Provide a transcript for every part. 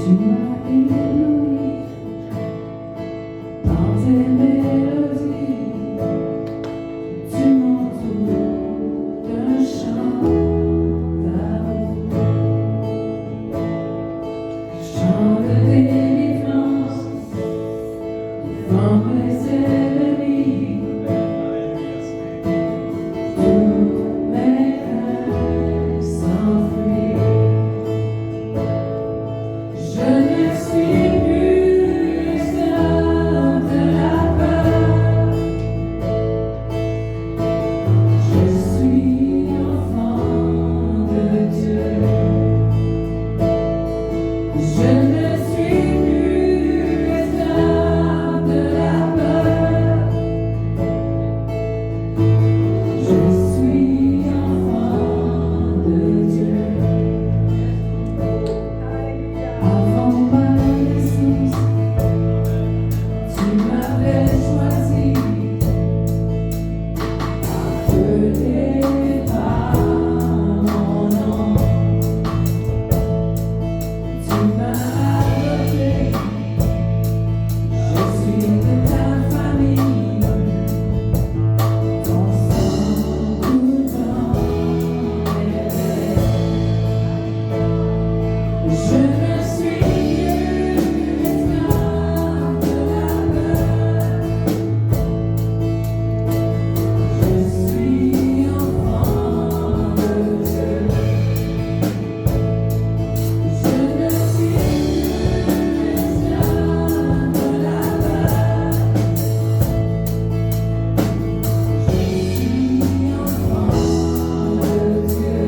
Tu m'as ébloui par tes mélodies, tu m'entoures d'un chant d'amour, chant de délivrance devant mes ennemis. Toutes mes craintes s'enfuient. Je ne suis plus esclave de la peur. Je suis enfant de Dieu. Je ne suis plus esclave de la peur. Je suis enfant de Dieu. Avant ma naissance, tu m'avais choisi, appelé par mon nom. Tu m'as adopté, je suis de ta famille, ton sang coule dans mes veines. Je ne suis plus esclave de la peur. Je suis enfant de Dieu. Je ne suis plus esclave de la peur. Je suis enfant de Dieu.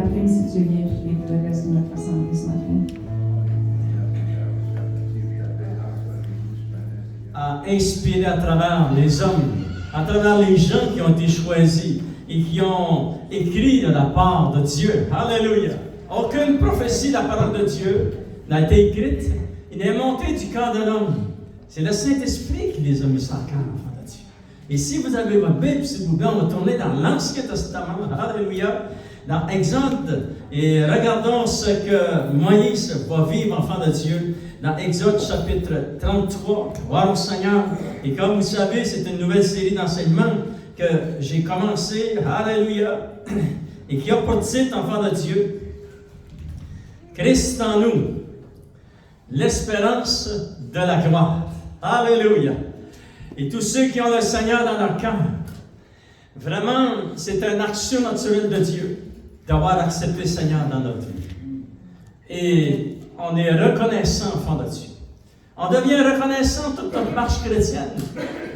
Catherine, si tu viens prier pour le reste de notre assemblée ce matin. À inspirer à travers les hommes, à travers les gens qui ont été choisis et qui ont écrit de la part de Dieu. Alléluia! Aucune prophétie de la parole de Dieu n'a été écrite. Il n'est monté du cœur de l'homme. C'est le Saint-Esprit qui les a mis sur le cœur, enfants de Dieu. Et si vous avez votre Bible, s'il vous plaît, on va tourner dans l'Ancien Testament. Alléluia! Dans Exode, et regardons ce que Moïse va vivre, enfant de Dieu, dans Exode chapitre 33. Gloire au Seigneur. Et comme vous savez, c'est une nouvelle série d'enseignements que j'ai commencé, alléluia, et qui a pour titre, enfant de Dieu, Christ en nous, l'espérance de la gloire. Alléluia. Et tous ceux qui ont le Seigneur dans leur cœur, vraiment, c'est une action naturelle de Dieu d'avoir accepté le Seigneur dans notre vie. Et on est reconnaissant, enfant de Dieu. On devient reconnaissant toute notre marche chrétienne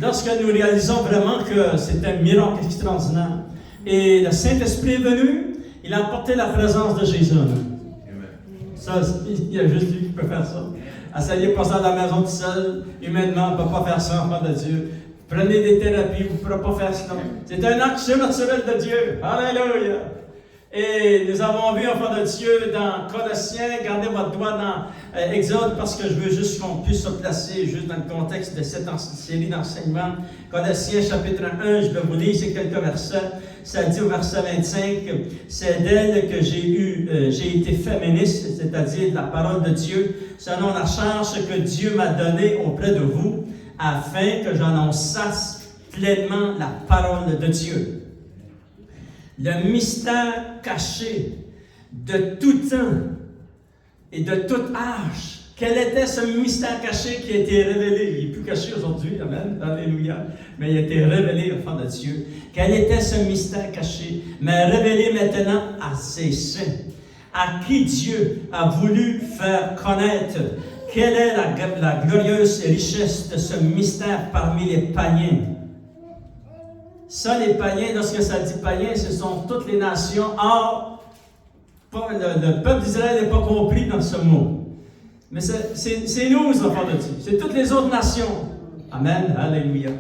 lorsque nous réalisons vraiment que c'est un miracle extraordinaire. Et le Saint-Esprit est venu, il a apporté la présence de Jésus en nous. Ça, il y a juste lui qui peut faire ça. Essayez pas ça dans la maison tout seul. Humainement, on ne peut pas faire ça, enfant de Dieu. Prenez des thérapies, vous ne pourrez pas faire ça. C'est un acte surnaturel de Dieu. Alléluia! Et nous avons vu, enfant de Dieu, dans Colossiens, gardez votre doigt dans Exode, parce que je veux juste qu'on puisse se placer juste dans le contexte de cette série d'enseignements. Colossiens chapitre 1, je vais vous lire ces quelques versets. Ça dit au verset 25, c'est d'elle que j'ai été fait ministre, c'est-à-dire de la parole de Dieu, selon la charge que Dieu m'a donnée auprès de vous, afin que j'annonçasse pleinement la parole de Dieu. Le mystère caché de tout temps et de tout âge. Quel était ce mystère caché qui a été révélé? Il n'est plus caché aujourd'hui, amen, alléluia, mais il a été révélé au fond de Dieu. Quel était ce mystère caché, mais révélé maintenant à ses saints, à qui Dieu a voulu faire connaître? Quelle est la glorieuse richesse de ce mystère parmi les païens? Ça, les païens, lorsque ça dit païens, ce sont toutes les nations. Or, le peuple d'Israël n'est pas compris dans ce mot. Mais c'est nous, les enfants de Dieu. C'est toutes les autres nations. Amen. Alléluia.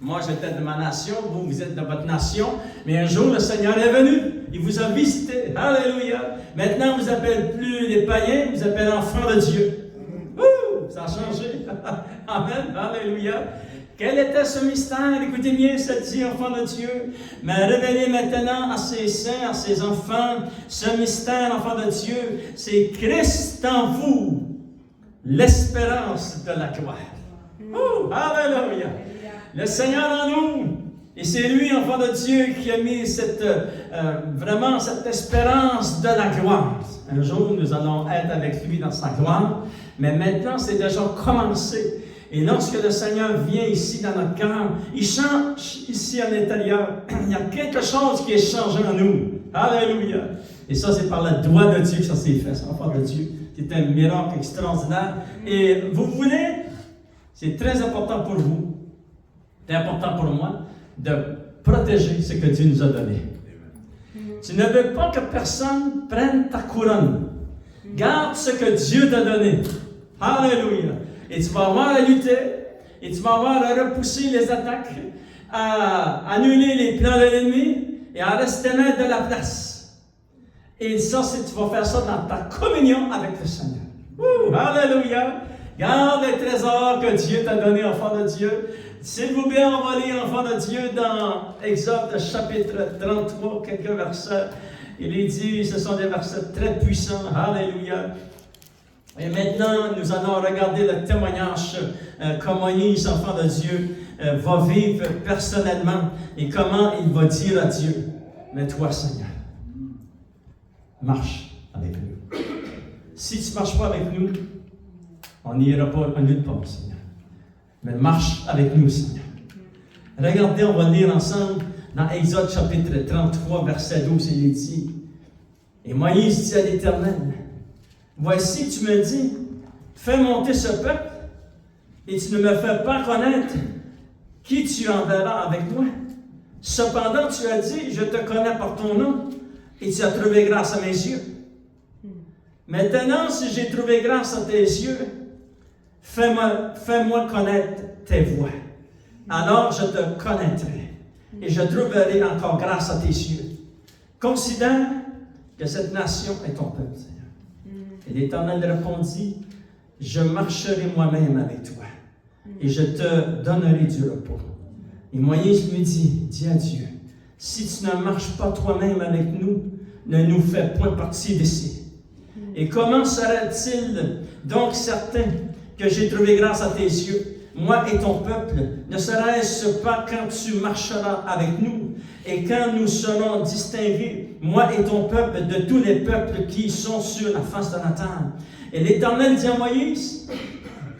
Moi, j'étais de ma nation, vous êtes de votre nation. Mais un jour, le Seigneur est venu. Il vous a visité. Alléluia. Maintenant, on ne vous appelle plus les païens, on vous appelle enfants de Dieu. Ouh, ça a changé. Amen. Alléluia. Quel était ce mystère? Écoutez bien, ça dit, enfant de Dieu, mais révélé maintenant à ses saints, à ses enfants, ce mystère, enfant de Dieu, c'est Christ en vous, l'espérance de la gloire. Oh, alléluia! Le Seigneur en nous, et c'est lui, enfant de Dieu, qui a mis vraiment cette espérance de la gloire. Un jour, nous allons être avec lui dans sa gloire, mais maintenant, c'est déjà commencé. Et lorsque le Seigneur vient ici dans notre cœur, il change ici à l'intérieur. Il y a quelque chose qui est changé en nous. Alléluia. Et ça, c'est par le doigt de Dieu que ça s'est fait, ça, enfant de Dieu. C'est un miracle extraordinaire. Et vous voulez, c'est très important pour vous, c'est important pour moi, de protéger ce que Dieu nous a donné. Tu ne veux pas que personne prenne ta couronne. Garde ce que Dieu t'a donné. Alléluia. Et tu vas avoir à lutter, et tu vas avoir à repousser les attaques, à annuler les plans de l'ennemi, et à rester maître de la place. Et ça, tu vas faire ça dans ta communion avec le Seigneur. Alléluia! Garde les trésors que Dieu t'a donnés, enfant de Dieu. S'il vous plaît, on va lire, enfant de Dieu, dans Exode chapitre 33, quelques versets. Il est dit, ce sont des versets très puissants. Alléluia! Et maintenant, nous allons regarder le témoignage que Moïse, enfant de Dieu, va vivre personnellement et comment il va dire à Dieu, mais toi, Seigneur, marche avec nous. Si tu ne marches pas avec nous, on n'ira pas nulle part, Seigneur. Mais marche avec nous, Seigneur. Regardez, on va lire ensemble dans Exode chapitre 33, verset 12, il est dit, et Moïse dit à l'Éternel, voici, tu me dis, fais monter ce peuple, et tu ne me fais pas connaître qui tu enverras avec moi. Cependant, tu as dit, je te connais par ton nom, et tu as trouvé grâce à mes yeux. Maintenant, si j'ai trouvé grâce à tes yeux, fais-moi connaître tes voies. Alors je te connaîtrai et je trouverai encore grâce à tes yeux. Considère que cette nation est ton peuple, Seigneur. Et l'Éternel répondit, je marcherai moi-même avec toi et je te donnerai du repos. Et Moïse lui dit, dis à Dieu, si tu ne marches pas toi-même avec nous, ne nous fais point partie d'ici. Et comment serait-il donc certain que j'ai trouvé grâce à tes yeux, moi et ton peuple? Ne serait-ce pas quand tu marcheras avec nous et quand nous serons distingués, moi et ton peuple, de tous les peuples qui sont sur la face de la terre? Et l'Éternel dit à Moïse,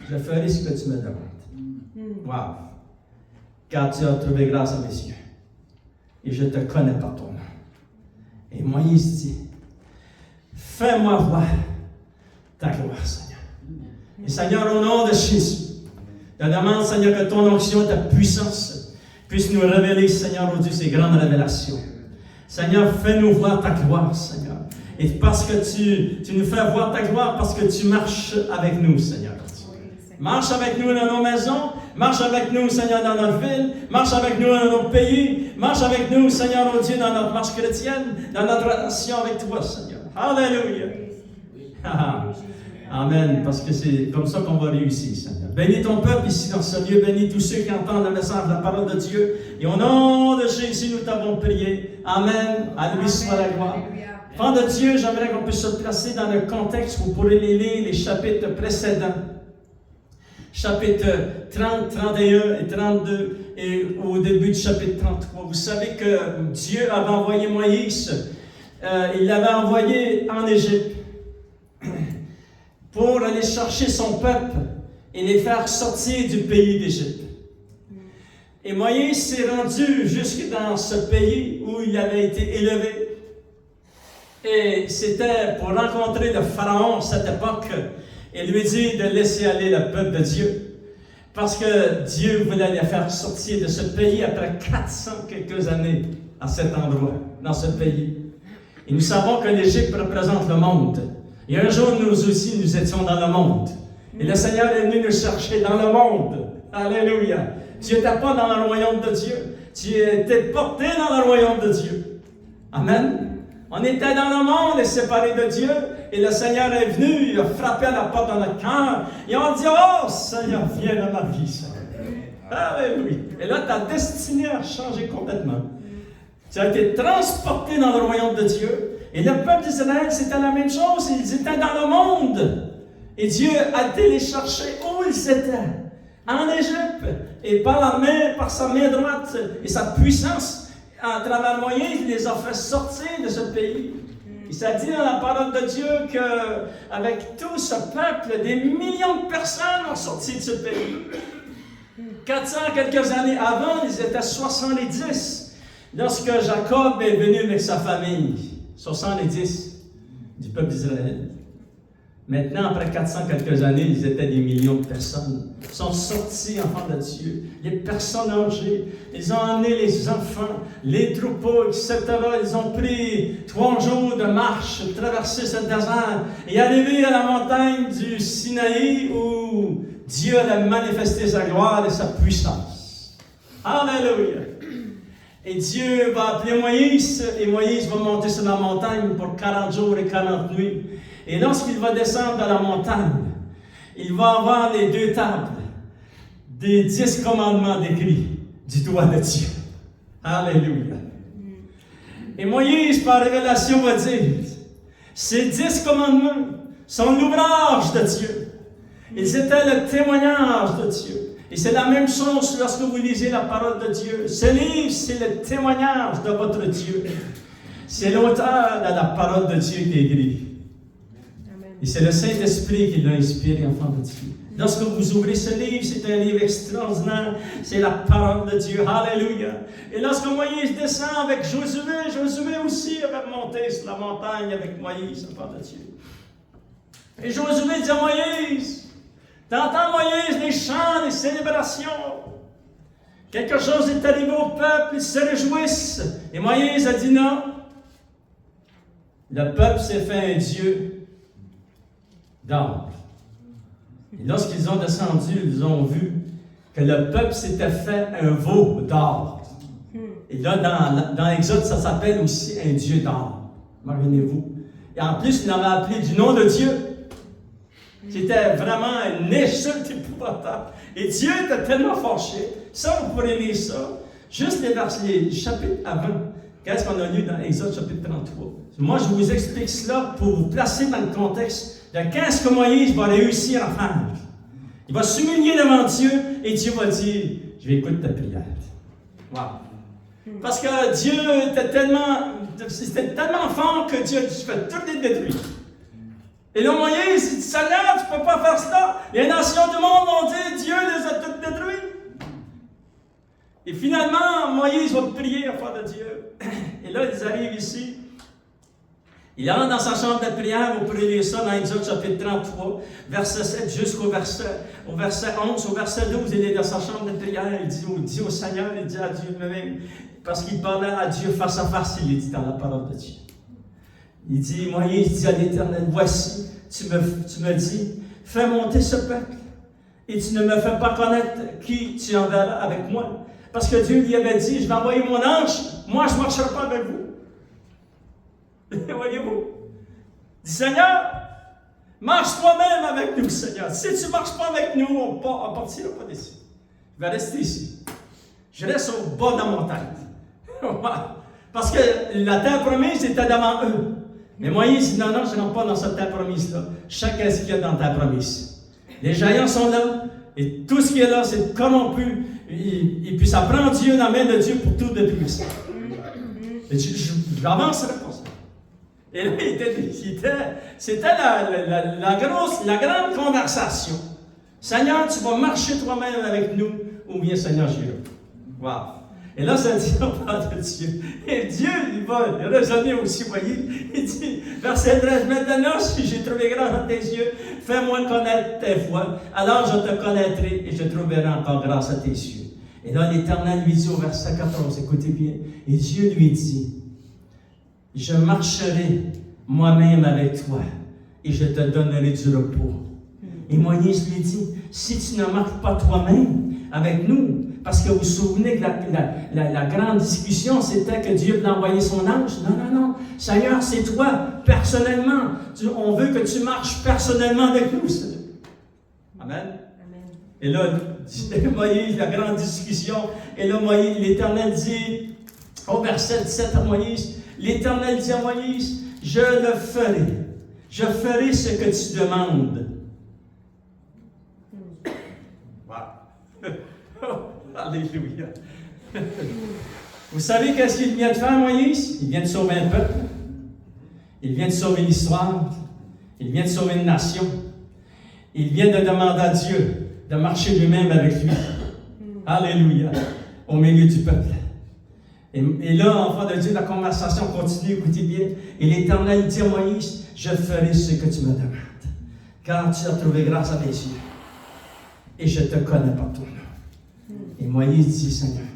je ferai ce que tu me demandes. Wow! Car tu as trouvé grâce à mes yeux et je te connais par ton nom. Et Moïse dit, fais-moi voir ta gloire, Seigneur. Et Seigneur, au nom de Jésus, je demande, Seigneur, que ton onction, ta puissance puisse nous révéler, Seigneur, oh Dieu, ces grandes révélations. Seigneur, fais-nous voir ta gloire, Seigneur. Et parce que tu nous fais voir ta gloire, parce que tu marches avec nous, Seigneur. Marche avec nous dans nos maisons, marche avec nous, Seigneur, dans notre ville, marche avec nous dans notre pays, marche avec nous, Seigneur, oh Dieu, dans notre marche chrétienne, dans notre relation avec toi, Seigneur. Alléluia. Amen, parce que c'est comme ça qu'on va réussir, Seigneur. Bénis ton peuple ici dans ce lieu, bénis tous ceux qui entendent le message, la parole de Dieu. Et au nom de Jésus, nous t'avons prié. Amen. À lui soit la gloire. Enfants de Dieu, j'aimerais qu'on puisse se placer dans le contexte. Vous pourrez lire les chapitres précédents. Chapitre 30, 31 et 32, et au début du chapitre 33. Vous savez que Dieu avait envoyé Moïse, il l'avait envoyé en Égypte pour aller chercher son peuple et les faire sortir du pays d'Égypte. Et Moïse s'est rendu jusque dans ce pays où il avait été élevé. Et c'était pour rencontrer le Pharaon à cette époque et lui dire de laisser aller le peuple de Dieu. Parce que Dieu voulait les faire sortir de ce pays après 400 quelques années à cet endroit, dans ce pays. Et nous savons que l'Égypte représente le monde. Et un jour, nous aussi, nous étions dans le monde. Et le Seigneur est venu nous chercher dans le monde. Alléluia. Tu n'étais pas dans le royaume de Dieu. Tu étais porté dans le royaume de Dieu. Amen. On était dans le monde et séparés de Dieu. Et le Seigneur est venu, il a frappé à la porte dans notre cœur. Et on dit, oh Seigneur, viens dans ma vie, Seigneur. Alléluia. Et là, ta destinée a changé complètement. Tu as été transporté dans le royaume de Dieu. Et le peuple d'Israël, c'était la même chose. Ils étaient dans le monde. Et Dieu a été les chercher où ils étaient. En Égypte. Et par sa main droite et sa puissance, à travers Moïse, il les a fait sortir de ce pays. Il s'est dit dans la parole de Dieu qu'avec tout ce peuple, des millions de personnes ont sorti de ce pays. 400 quelques années avant, ils étaient 70. Lorsque Jacob est venu avec sa famille, 70 du peuple d'Israël. Maintenant, après 400 quelques années, ils étaient des millions de personnes. Ils sont sortis, enfants de Dieu. Les personnes âgées, ils ont emmené les enfants, les troupeaux, etc. Ils ont pris 3 jours de marche, traversé ce désert et arrivé à la montagne du Sinaï où Dieu a manifesté sa gloire et sa puissance. Alléluia! Et Dieu va appeler Moïse, et Moïse va monter sur la montagne pour 40 jours et 40 nuits. Et lorsqu'il va descendre dans la montagne, il va avoir les 2 tables, des 10 commandements décrits du doigt de Dieu. Alléluia. Et Moïse, par révélation, va dire, ces 10 commandements sont l'ouvrage de Dieu. Ils étaient le témoignage de Dieu. Et c'est la même chose lorsque vous lisez la parole de Dieu. Ce livre, c'est le témoignage de votre Dieu. C'est l'auteur de la parole de Dieu qui est écrit. Et c'est le Saint-Esprit qui l'a inspiré, enfant de Dieu. Lorsque vous ouvrez ce livre, c'est un livre extraordinaire. C'est la parole de Dieu. Alléluia. Et lorsque Moïse descend avec Josué, Josué aussi avait monté sur la montagne avec Moïse, enfant de Dieu. Et Josué dit à Moïse, t'entends, Moïse, les chants, les célébrations. Quelque chose est arrivé au peuple, ils se réjouissent. Et Moïse a dit non. le peuple s'est fait un Dieu d'or. Et lorsqu'ils ont descendu, ils ont vu que le peuple s'était fait un veau d'or. Et là, dans l'Exode, ça s'appelle aussi un Dieu d'or. Imaginez-vous. Et en plus, il l'avait appelé du nom de Dieu. C'était vraiment une insulte épouvantable. Et Dieu était tellement fâché. Ça, vous pourrez lire ça. Juste les chapitres avant. Qu'est-ce qu'on a lu dans Exode chapitre 33? Moi, je vous explique cela pour vous placer dans le contexte de qu'est-ce que Moïse va réussir à faire. Il va s'humilier devant Dieu et Dieu va dire, je vais écouter ta prière. Wow. Parce que Dieu c'était tellement fort que Dieu a dit, je vais tout les détruire. Et là, Moïse, il dit, Seigneur, tu ne peux pas faire cela. Les nations du monde vont dire, Dieu les a toutes détruites. Et finalement, Moïse va prier auprès de Dieu. Et là, ils arrivent ici. Il entre dans sa chambre de prière, vous pourrez lire ça dans Exode chapitre 33, verset 7 jusqu'au verset 11, au verset 12, il est dans sa chambre de prière, il dit au Seigneur, il dit à Dieu lui-même, parce qu'il parlait à Dieu face à face, il dit dans la parole de Dieu. Il dit, Moïse dit à l'Éternel, voici, tu me dis, fais monter ce peuple, et tu ne me fais pas connaître qui tu enverras avec moi. Parce que Dieu lui avait dit, je vais envoyer mon ange, moi je ne marcherai pas avec vous. Voyez-vous? Dis, Seigneur, marche toi-même avec nous, Seigneur. Si tu ne marches pas avec nous, on ne partira pas d'ici. Je vais rester ici. Je reste au bas de la montagne. Parce que la terre promise était devant eux. Mais Moïse dit, non, je ne rentre pas dans cette terre promise-là. Chacun ce qu'il y a dans ta promesse. Les géants sont là, et tout ce qui est là, c'est corrompu. Et puis ça prend Dieu dans la main de Dieu pour tout détruire ça. Et je n'avancerai pas ça. Et là, c'était la grande conversation. Seigneur, tu vas marcher toi-même avec nous, ou bien Seigneur, j'irai. Wow. Et là, ça dit, on parle de Dieu. Et Dieu, il va raisonner aussi, voyez. Il dit, verset 13, maintenant, si j'ai trouvé grâce dans tes yeux, fais-moi connaître tes voies, alors je te connaîtrai et je trouverai encore grâce à tes yeux. Et là, l'Éternel lui dit au verset 14, écoutez bien, et Dieu lui dit, je marcherai moi-même avec toi et je te donnerai du repos. Et Moïse lui dit, si tu ne marches pas toi-même avec nous, parce que vous vous souvenez que la grande discussion, c'était que Dieu voulait envoyer son ange. Non. Seigneur, c'est toi, personnellement. On veut que tu marches personnellement avec nous, Seigneur. Amen. Et là, Moïse, la grande discussion. Et là, l'Éternel dit, au verset 17 à Moïse, l'Éternel dit à Moïse, je le ferai. Je ferai ce que tu demandes. Wow. Alléluia. Vous savez qu'est-ce qu'il vient de faire, Moïse? Il vient de sauver un peuple. Il vient de sauver l'histoire. Il vient de sauver une nation. Il vient de demander à Dieu de marcher lui-même avec lui. Alléluia. Au milieu du peuple. Et là, enfant de Dieu, la conversation continue, écoutez bien. Et l'Éternel dit à Moïse, je ferai ce que tu me demandes, car tu as trouvé grâce à tes yeux. Et je te connais par ton nom. Et Moïse dit, Seigneur,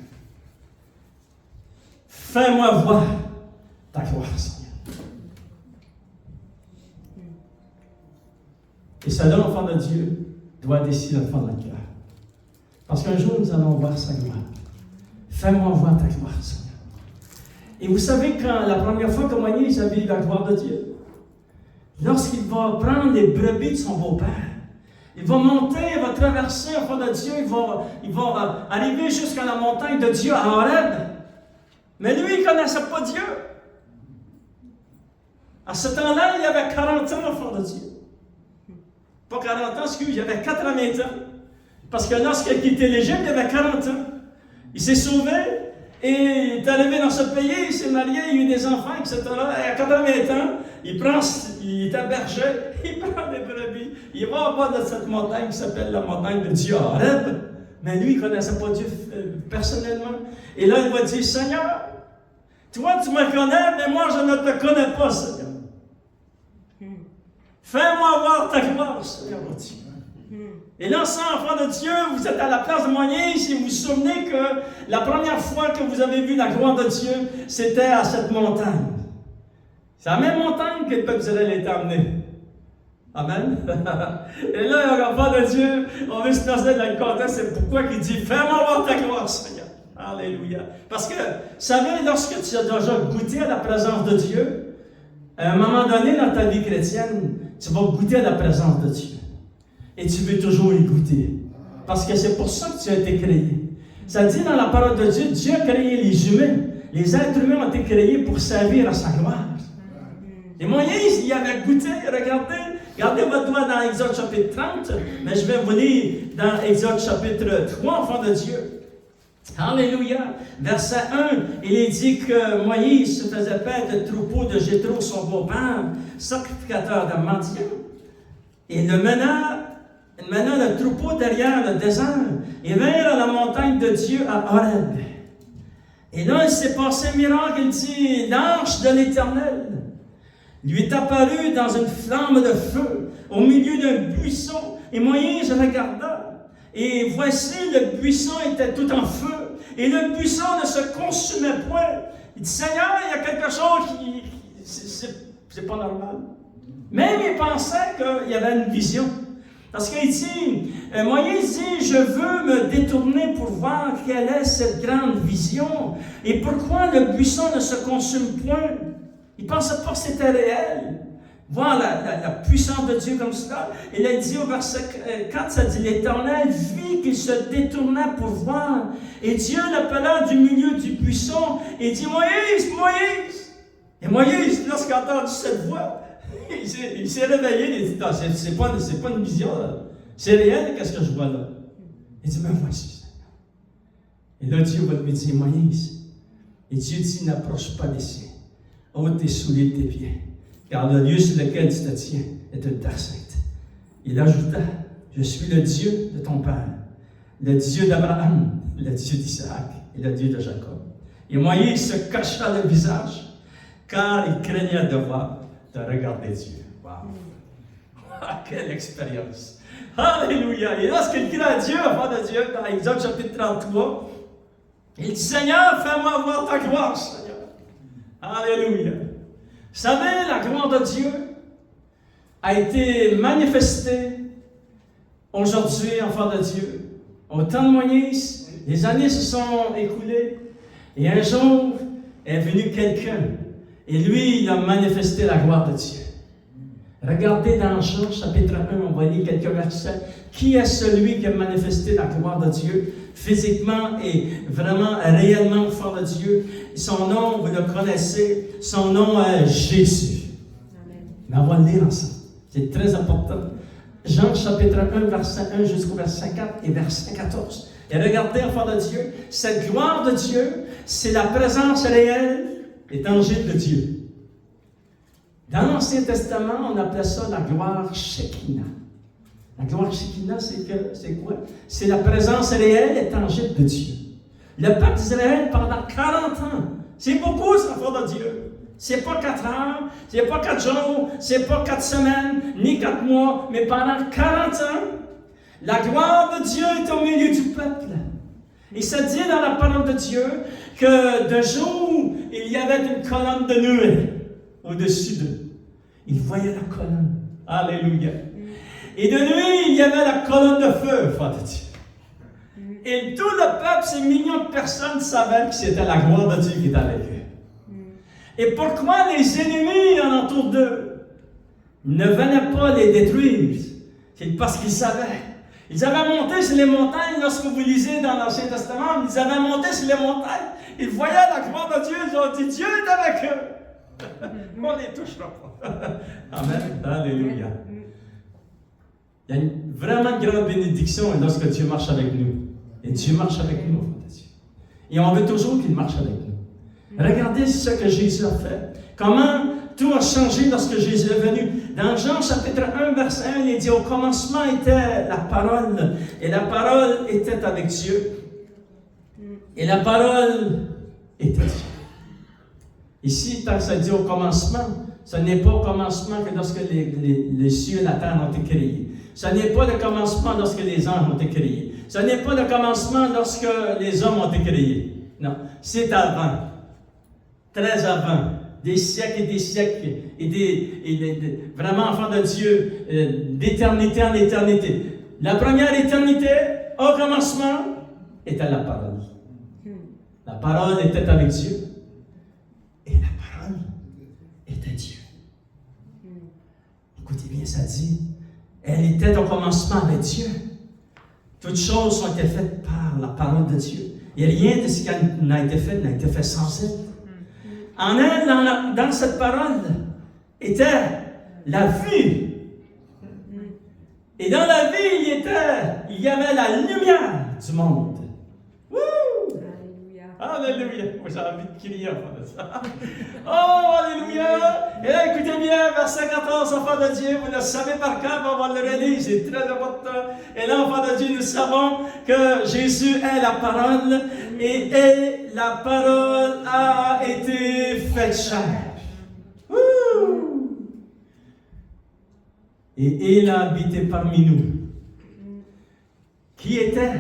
fais-moi voir ta gloire, Seigneur. Et cela, enfant de Dieu, doit décider le fond de notre cœur. Parce qu'un jour, nous allons voir sa gloire. Fais-moi voir ta gloire, Seigneur. Et vous savez, quand la première fois que Moïse a vu la gloire de Dieu, lorsqu'il va prendre les brebis de son beau-père, il va monter, il va traverser enfant de Dieu, il va arriver jusqu'à la montagne de Dieu à Horeb. Mais lui, il ne connaissait pas Dieu. À ce temps-là, il avait 40 ans, enfant de Dieu. Pas 40 ans, excuse, il avait 80 ans. Parce que lorsqu'il a quitté l'Égypte, il avait 40 ans. Il s'est sauvé et il est arrivé dans ce pays, il s'est marié, il a eu des enfants, etc. Et à 80 ans, il est berger, il prend des brebis, il va au bas de cette montagne qui s'appelle la montagne de Dieu, Horeb. Mais lui, il ne connaissait pas Dieu personnellement. Et là, il va dire, Seigneur, toi, tu me connais, mais moi, je ne te connais pas, Seigneur. Fais-moi voir ta gloire, Seigneur, mon Dieu. Et là, ça, enfant de Dieu, vous êtes à la place de Moïse et vous vous souvenez que la première fois que vous avez vu la gloire de Dieu, c'était à cette montagne. C'est la même montagne que le peuple d'Israël est emmené. Amen. Et là, l'enfant de Dieu, on veut se placer dans le contexte, c'est pourquoi il dit, fais-moi voir ta gloire, Seigneur. Alléluia. Parce que, vous savez, lorsque tu as déjà goûté à la présence de Dieu, à un moment donné dans ta vie chrétienne, tu vas goûter à la présence de Dieu. Et tu veux toujours y goûter. Parce que c'est pour ça que tu as été créé. Ça dit dans la parole de Dieu, Dieu a créé les humains. Les êtres humains ont été créés pour servir à sa gloire. Et Moïse, il avait goûté, regardez votre doigt dans Exode chapitre 30, mais je vais vous lire dans Exode chapitre 3, enfant de Dieu. Alléluia. Verset 1, il est dit que Moïse se faisait paître le troupeau de Jéthro, son beau-père, sacrificateur de Madian. Et il mena le troupeau derrière le désert et vinrent à la montagne de Dieu à Horeb. Et là, il s'est passé un miracle, il dit, l'ange de l'Éternel lui est apparu dans une flamme de feu au milieu d'un buisson. Et Moïse regarda, et voici, le buisson était tout en feu, et le buisson ne se consumait point. Il dit, Seigneur, il y a quelque chose qui c'est pas normal. Même il pensait qu'il y avait une vision. Parce qu'il dit, Moïse dit, je veux me détourner pour voir quelle est cette grande vision, et pourquoi le buisson ne se consume point. Il ne pensait pas que c'était réel. Voir la puissance de Dieu comme cela. Il a dit au verset 4, ça dit, l'Éternel vit qu'il se détournait pour voir. Et Dieu l'appela du milieu du buisson et dit, Moïse, Moïse. Et Moïse, lorsqu'il a entendu cette voix, il s'est réveillé, il dit, non, c'est pas une vision, là. C'est réel, qu'est-ce que je vois là? Il dit, mais voici. Et là, Dieu va lui dire, Moïse. Et Dieu dit, n'approche pas d'ici. Ôte tes souliers de tes pieds, car le lieu sur lequel tu te tiens est une terre sainte. Il ajouta, je suis le Dieu de ton père, le Dieu d'Abraham, le Dieu d'Isaac et le Dieu de Jacob. Et Moïse se cacha le visage, car il craignait de regarder Dieu. Wow! Quelle expérience! Alléluia! Et lorsqu'il crie à Dieu, enfant de Dieu, dans Exode chapitre 33, il dit, Seigneur, fais-moi voir ta gloire, Seigneur. Alléluia. Vous savez, la gloire de Dieu a été manifestée aujourd'hui, enfant de Dieu. Au temps de Moïse, les années se sont écoulées et un jour est venu quelqu'un et lui, il a manifesté la gloire de Dieu. Regardez dans Jean chapitre 1, on va lire quelques versets. Qui est celui qui a manifesté la gloire de Dieu physiquement et vraiment, réellement fort de Dieu? Son nom, vous le connaissez, son nom est Jésus. Amen. Mais on va le lire ensemble. C'est très important. Jean chapitre 1, verset 1 jusqu'au verset 4 et verset 14. Et regardez, enfants de Dieu, cette gloire de Dieu, c'est la présence réelle et tangible de Dieu. Dans l'Ancien Testament, on appelait ça la gloire Shekinah. La gloire Shekinah, c'est quoi? C'est la présence réelle et tangible de Dieu. Le peuple d'Israël, pendant 40 ans, c'est beaucoup, ça, enfant de Dieu. C'est pas 4 heures, c'est pas 4 jours, c'est pas 4 semaines, ni 4 mois, mais pendant 40 ans, la gloire de Dieu est au milieu du peuple. Et ça dit dans la parole de Dieu que de jour, il y avait une colonne de nuée au-dessus d'eux. Ils voyaient la colonne. Alléluia. Et de nuit, il y avait la colonne de feu, enfant de Dieu. Et tout le peuple, ces millions de personnes, savaient que c'était la gloire de Dieu qui était avec eux. Et pourquoi les ennemis en entour d'eux ne venaient pas les détruire? C'est parce qu'ils savaient. Ils avaient monté sur les montagnes, lorsque vous lisez dans l'Ancien Testament, ils avaient monté sur les montagnes, ils voyaient la gloire de Dieu, ils ont dit, Dieu est avec eux. On ne les touchera pas. Amen. Alléluia. Il y a vraiment une grande bénédiction lorsque Dieu marche avec nous. Et Dieu marche avec nous, enfants de Dieu. Et on veut toujours qu'il marche avec nous. Regardez ce que Jésus a fait. Comment tout a changé lorsque Jésus est venu. Dans Jean chapitre 1, verset 1, il est dit, au commencement était la parole, et la parole était avec Dieu. Et la parole était Dieu. Ici, quand ça dit au commencement, ce n'est pas au commencement que lorsque les cieux et la terre ont été créés. Ce n'est pas le commencement lorsque les anges ont été créés. Ce n'est pas le commencement lorsque les hommes ont été créés. Non, c'est avant. Très avant des siècles et des siècles, vraiment enfants de Dieu, d'éternité en éternité. La première éternité, au commencement, était la parole. La parole était avec Dieu. Et la parole était Dieu. Écoutez bien, ça dit, elle était au commencement avec Dieu. Toutes choses ont été faites par la parole de Dieu. Et rien de ce qui n'a été fait sans elle. En elle, dans cette parole, était la vie. Et dans la vie, il y avait la lumière du monde. Wouh! Alléluia! Moi, j'ai envie de crier enfant de ça. Oh, alléluia! Et là, écoutez bien, verset 14, enfant de Dieu, vous le savez par cœur, mais on va le relire, c'est très important. Et là, enfant de Dieu, nous savons que Jésus est la parole, et la parole a été faite chair. Wouh! Et il a habité parmi nous. Qui était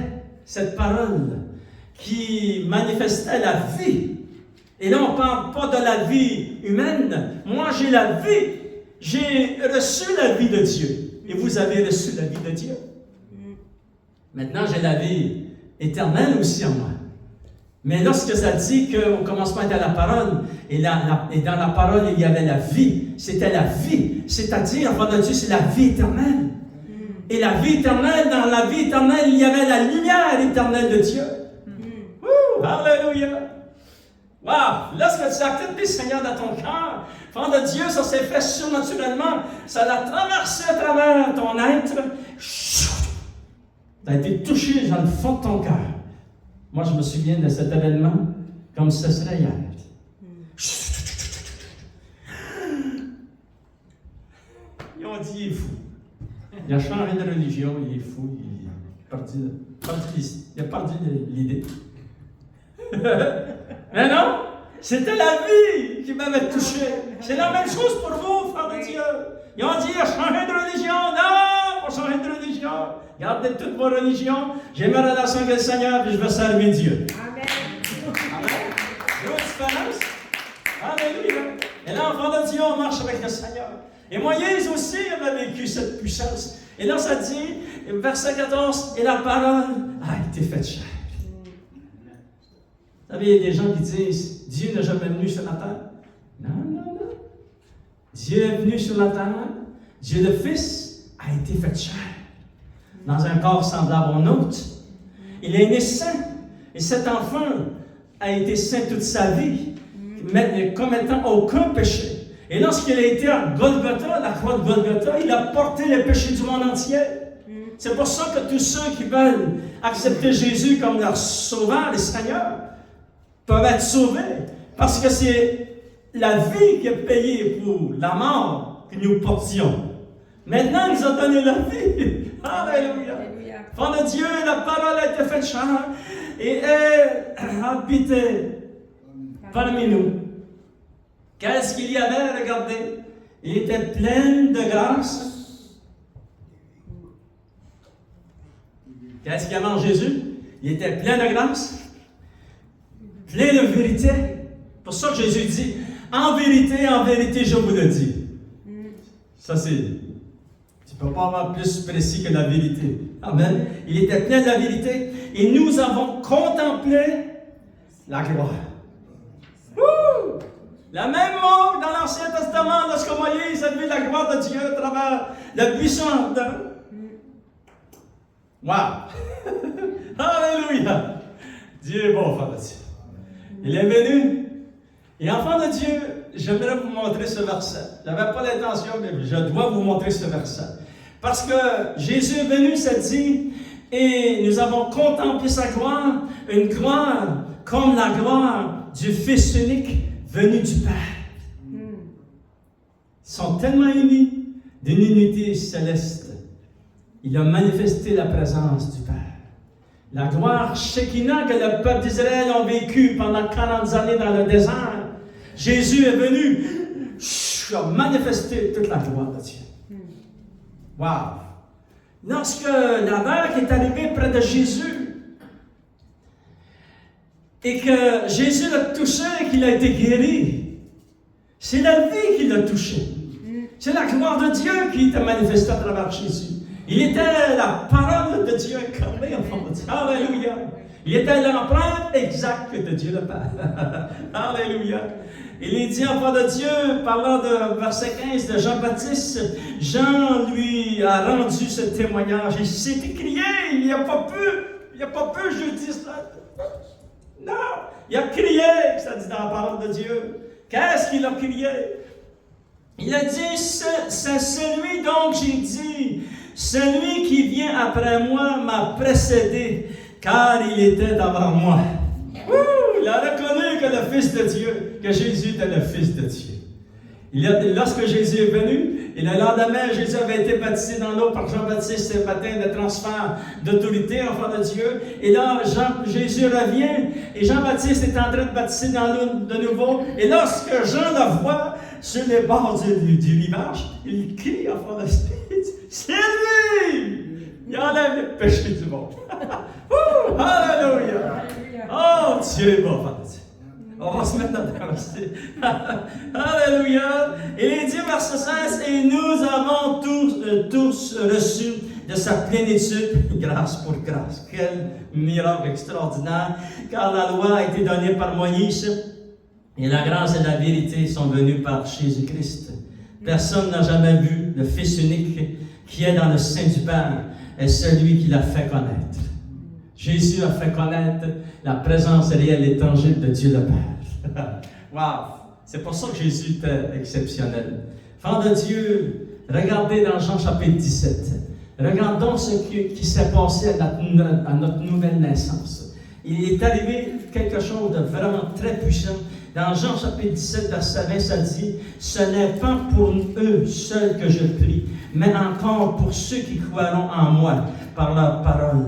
cette parole qui manifestait la vie? Et là, on ne parle pas de la vie humaine. Moi, j'ai la vie. J'ai reçu la vie de Dieu. Et vous avez reçu la vie de Dieu. Maintenant, j'ai la vie éternelle aussi en moi. Mais lorsque ça dit qu'au commencement était la parole, et dans la parole, il y avait la vie, c'était la vie. C'est-à-dire, enfant de Dieu, c'est la vie éternelle. Et la vie éternelle, dans la vie éternelle, il y avait la lumière éternelle de Dieu. Alléluia! Wow! Lorsque tu as accepté le Seigneur dans ton cœur, enfant de Dieu, ça s'est fait surnaturellement. Ça l'a traversé à travers ton être. Tu as été touché dans le fond de ton cœur. Moi, je me souviens de cet événement comme ce serait hier. Ils ont dit, il est fou. Il a changé de religion, il est fou, il a perdu l'idée. Mais non, c'était la vie qui m'avait touché. C'est la même chose pour vous, frères de Dieu. Ils ont dit, il a changé de religion. Non, pas changer de religion. Gardez toutes vos religions. J'ai ma relation avec le Seigneur et je vais servir Dieu. Amen. Amen. C'est une différence. Alléluia. Et là, enfant de Dieu, on marche avec le Seigneur. Et Moïse aussi avait vécu cette puissance. Et là, ça dit, verset 14, et la parole a été faite chair. Vous savez, il y a des gens qui disent, Dieu n'est jamais venu sur la terre. Non, non, non. Dieu est venu sur la terre. Dieu le Fils a été fait chair. Dans un corps semblable au nôtre. Il est né saint. Et cet enfant a été saint toute sa vie, commettant aucun péché. Et lorsqu'il a été à Golgotha, la croix de Golgotha, il a porté les péchés du monde entier. C'est pour ça que tous ceux qui veulent accepter Jésus comme leur sauveur et Seigneur peuvent être sauvés. Parce que c'est la vie qui est payée pour la mort que nous portions. Maintenant, il nous a donné la vie. Alléluia. Enfant de Dieu, la parole a été faite chair et elle habitait parmi nous. Qu'est-ce qu'il y avait? Regardez. Il était plein de grâce. Qu'est-ce qu'il y avait en Jésus? Il était plein de grâce, plein de vérité. Pour ça que Jésus dit, en vérité, je vous le dis. Ça c'est, tu ne peux pas avoir plus précis que la vérité. Amen. Il était plein de la vérité et nous avons contemplé la gloire. Wouh! La même mot dans l'Ancien Testament, lorsque Moïse a vu la gloire de Dieu à travers le buisson ardent. Wow! Alléluia! Dieu est bon, enfant de Dieu. Il est venu. Et enfant de Dieu, j'aimerais vous montrer ce verset. Je n'avais pas l'intention, mais je dois vous montrer ce verset. Parce que Jésus est venu, ça dit, et nous avons contemplé sa gloire, une gloire comme la gloire du Fils unique venu du Père. Ils sont tellement unis d'une unité céleste. Il a manifesté la présence du Père. La gloire Shekinah que le peuple d'Israël a vécu pendant 40 années dans le désert. Jésus est venu, a manifesté toute la gloire de Dieu. Wow! Lorsque l'aveugle est arrivé près de Jésus et que Jésus l'a touché et qu'il a été guéri, C'est la vie qui l'a touché. C'est la gloire de Dieu qui était manifestée à travers Jésus. Il était la parole de Dieu incarnée en forme de Dieu. Alléluia. Il était l'empreinte exacte de Dieu le Père. Alléluia. Il est dit en parole de Dieu, parlant de verset 15 de Jean-Baptiste, Jean lui a rendu ce témoignage. Il s'est crié, il n'a pas pu, je dis ça. Non, il a crié, ça dit dans la parole de Dieu. Qu'est-ce qu'il a crié? Il a dit, c'est celui dont j'ai dit, celui qui vient après moi m'a précédé, car il était avant moi. Il a reconnu que le Fils de Dieu, que Jésus était le Fils de Dieu. Lorsque Jésus est venu, et le lendemain, Jésus avait été baptisé dans l'eau par Jean-Baptiste ce matin, de transfert d'autorité, enfant de Dieu. Et là, Jésus revient, et Jean-Baptiste est en train de baptiser dans l'eau de nouveau. Et lorsque Jean le voit sur les bords du rivage, il crie, enfant de Dieu, c'est lui! Il enlève le péché du monde. Alléluia! Oh, Dieu est bon, enfant de Dieu. On va se mettre dans le Alléluia! Et il dit, verset 16, et nous avons tous reçu de sa plénitude, grâce pour grâce. Quel miracle extraordinaire, car la loi a été donnée par Moïse, et la grâce et la vérité sont venues par Jésus-Christ. Personne n'a jamais vu le Fils unique qui est dans le sein du Père, et celui qui l'a fait connaître. Jésus a fait connaître la présence réelle et tangible de Dieu le Père. Wow! C'est pour ça que Jésus était exceptionnel. Enfants de Dieu, regardez dans Jean chapitre 17. Regardons ce qui s'est passé à notre nouvelle naissance. Il est arrivé quelque chose de vraiment très puissant. Dans Jean chapitre 17, verset 20, ça dit, « Ce n'est pas pour eux seuls que je prie, mais encore pour ceux qui croiront en moi par leur parole. »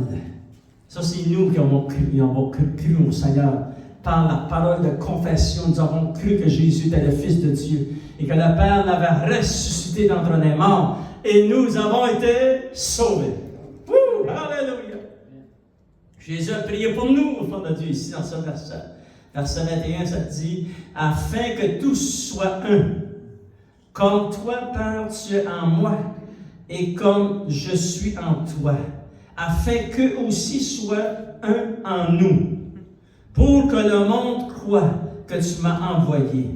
Ça, c'est nous qui avons cru au Seigneur. Par la parole de confession, nous avons cru que Jésus était le Fils de Dieu et que le Père l'avait ressuscité d'entre les morts et nous avons été sauvés. Wouh! Alléluia! Jésus a prié pour nous, au fond de Dieu, ici dans ce verset. Verset 21, ça dit, « Afin que tous soient un, comme toi, Père, tu es en moi, et comme je suis en toi, afin qu'eux aussi soient un en nous, pour que le monde croie que tu m'as envoyé.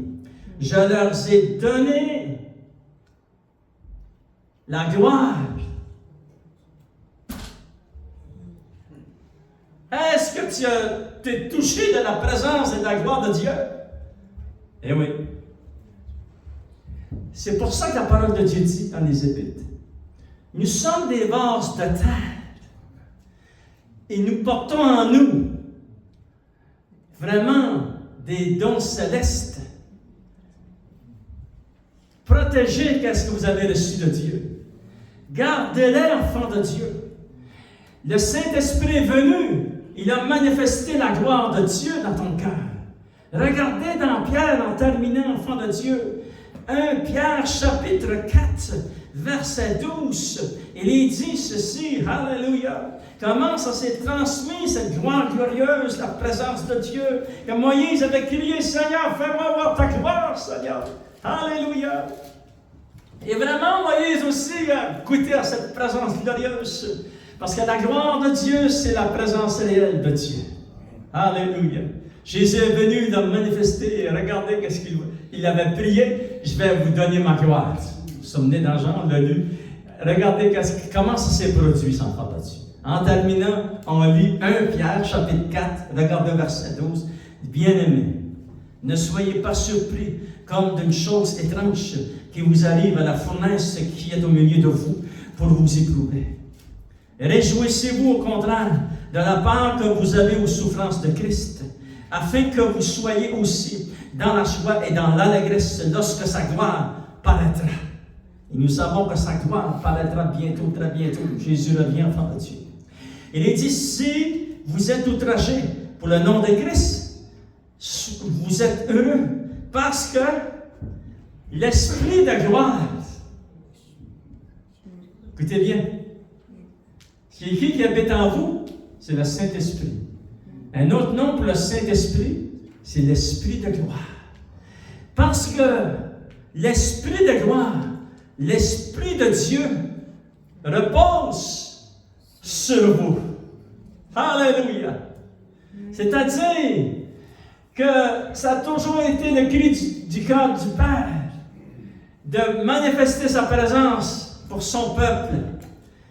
Je leur ai donné la gloire. » Est-ce que tu t'es touché de la présence et de la gloire de Dieu? Eh oui. C'est pour ça que la parole de Dieu dit dans les Épîtres, nous sommes des vases de terre et nous portons en nous vraiment des dons célestes. Protégez qu'est-ce que vous avez reçu de Dieu. Gardez-les, enfants de Dieu. Le Saint-Esprit est venu. Il a manifesté la gloire de Dieu dans ton cœur. Regardez dans Pierre, en terminant, enfant de Dieu, 1 Pierre chapitre 4, verset 12. Il est dit ceci, Alléluia. Comment ça s'est transmis, cette gloire glorieuse, la présence de Dieu, que Moïse avait crié, Seigneur, fais-moi voir ta gloire, Seigneur. Alléluia. Et vraiment, Moïse aussi a goûté à cette présence glorieuse. Parce que la gloire de Dieu, c'est la présence réelle de Dieu. Alléluia. Jésus est venu, il a manifesté, et regardez qu'est-ce qu'il avait prié. Je vais vous donner ma gloire. Vous vous souvenez dans Jean, on l'a lu. Regardez comment ça s'est produit, sans enfant de Dieu. En terminant, on lit 1 Pierre, chapitre 4, regardez verset 12. Bien-aimés, ne soyez pas surpris comme d'une chose étrange qui vous arrive à la fournaise qui est au milieu de vous pour vous éprouver. Réjouissez-vous au contraire de la part que vous avez aux souffrances de Christ, afin que vous soyez aussi dans la joie et dans l'allégresse lorsque sa gloire paraîtra. Et nous savons que sa gloire paraîtra bientôt, très bientôt. Jésus revient, enfant de Dieu. Il est dit, si vous êtes outragés pour le nom de Christ, vous êtes heureux parce que l'Esprit de gloire, écoutez bien, qui est qui habite en vous? C'est le Saint-Esprit. Un autre nom pour le Saint-Esprit, c'est l'Esprit de gloire. Parce que l'Esprit de gloire, l'Esprit de Dieu repose sur vous. Alléluia. C'est-à-dire que ça a toujours été le cri du cœur du Père de manifester sa présence pour son peuple.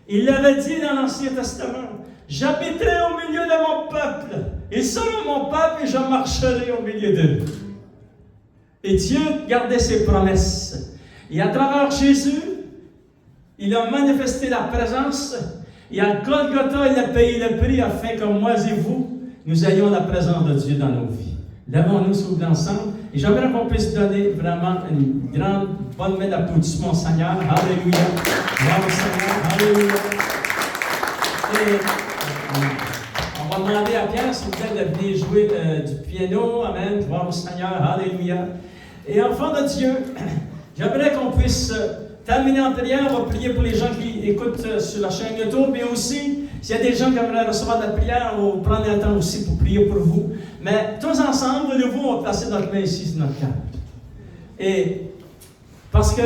Il l'avait dit dans l'Ancien Testament, « J'habiterai au milieu de mon peuple, ils seront mon peuple et je marcherai au milieu d'eux. » Et Dieu gardait ses promesses. Et à travers Jésus, il a manifesté la présence. Et à Golgotha, il a payé le prix afin que moi et vous, nous ayons la présence de Dieu dans nos vies. Lèvons-nous s'il ensemble. Et j'aimerais qu'on puisse donner vraiment une grande bonne main d'applaudissement au Seigneur. Alléluia. Gloire au Seigneur. Alléluia. Et on va demander à Pierre, s'il vous plaît, de venir jouer du piano. Amen. Gloire au Seigneur. Alléluia. Et enfants de Dieu, j'aimerais qu'on puisse terminer en prière. On va prier pour les gens qui écoutent sur la chaîne YouTube, mais aussi, s'il y a des gens qui aimeraient recevoir de la prière, on va prendre un temps aussi pour prier pour vous. Mais tous ensemble, de nouveau, on va placer notre main ici sur notre cœur. Et parce que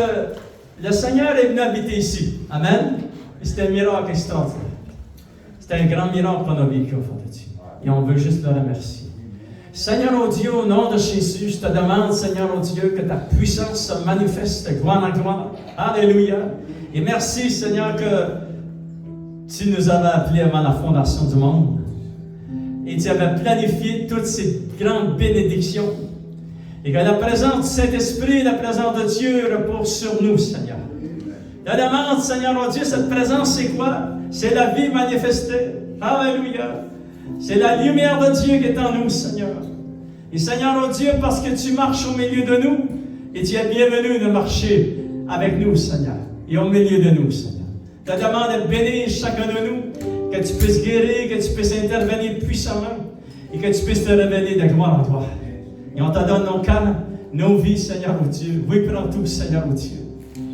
le Seigneur est venu habiter ici. Amen. Et c'est un miracle extraordinaire. C'est un grand miracle qu'on a vécu au fond de Dieu. Et on veut juste le remercier. Seigneur, oh Dieu, au nom de Jésus, je te demande, Seigneur, oh Dieu, que ta puissance se manifeste de gloire en gloire. Alléluia. Et merci, Seigneur, que tu nous avais appelés avant la fondation du monde. Et tu avais planifié toutes ces grandes bénédictions. Et que la présence du Saint-Esprit, la présence de Dieu repose sur nous, Seigneur. Je te demande, Seigneur, oh Dieu, cette présence, c'est quoi? C'est la vie manifestée. Alléluia. C'est la lumière de Dieu qui est en nous, Seigneur. Et Seigneur, oh Dieu, parce que tu marches au milieu de nous, et tu es bienvenu de marcher avec nous, Seigneur, et au milieu de nous, Seigneur. Je te demande de bénir chacun de nous, que tu puisses guérir, que tu puisses intervenir puissamment, et que tu puisses te révéler de gloire en gloire. Et on te donne nos cœurs, nos vies, Seigneur, oh Dieu. Oui, prends tout, Seigneur, oh Dieu.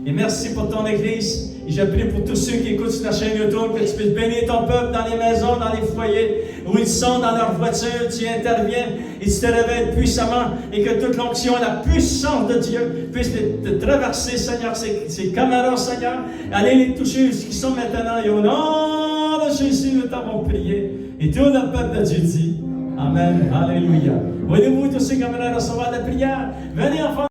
Et merci pour ton Église. Et je prie pour tous ceux qui écoutent sur la chaîne YouTube, que tu puisses bénir ton peuple dans les maisons, dans les foyers, où ils sont, dans leur voiture. Tu interviens et tu te révèles puissamment. Et que toute l'onction, la puissance de Dieu puisse te traverser, Seigneur, ces caméras, Seigneur. Allez les toucher, ceux qui sont maintenant. Et au nom de Jésus, nous t'avons prié. Et tout le peuple de Dieu dit, Amen. Alléluia. Voyez-vous tous ceux qui aimeraient recevoir la prière? Venez, enfants.